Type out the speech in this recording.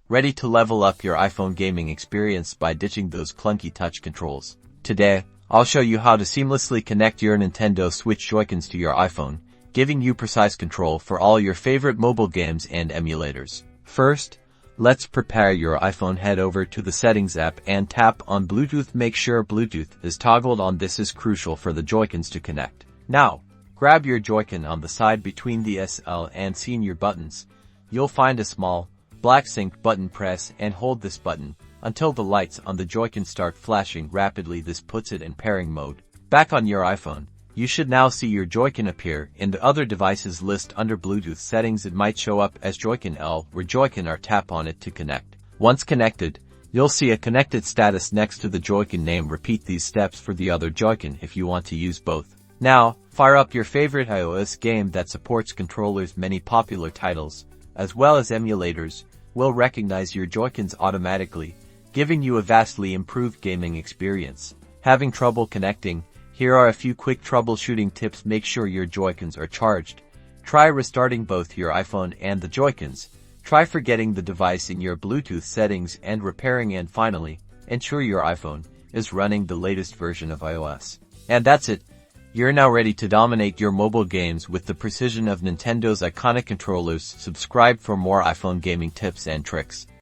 ready to level up your iPhone gaming experience by ditching those clunky touch controls. Today, I'll show you how to seamlessly connect your Nintendo Switch Joy-Cons to your iPhone, giving you precise control for all your favorite mobile games and emulators. First, let's prepare your iPhone. Head over to the Settings app and tap on Bluetooth. Make sure Bluetooth is toggled on. This is crucial for the Joy-Cons to connect. Now, grab your Joy-Con on the side between the SL and senior buttons. You'll find a small, black sync button. Press and hold this button until the lights on the Joy-Con start flashing rapidly. This puts it in pairing mode. Back on your iPhone, you should now see your Joy-Con appear in the Other Devices list under Bluetooth settings. It might show up as Joy-Con L where Joy-Con are. Tap on it to connect. Once connected, you'll see a connected status next to the Joy-Con name. Repeat these steps for the other Joy-Con if you want to use both. Now, fire up your favorite iOS game that supports controllers. Many popular titles, as well as emulators, will recognize your Joy-Cons automatically, giving you a vastly improved gaming experience. Having trouble connecting? Here are a few quick troubleshooting tips. Make sure your Joy-Cons are charged. Try restarting both your iPhone and the Joy-Cons. Try forgetting the device in your Bluetooth settings and repairing. And finally, ensure your iPhone is running the latest version of iOS. And that's it. You're now ready to dominate your mobile games with the precision of Nintendo's iconic controllers. Subscribe for more iPhone gaming tips and tricks.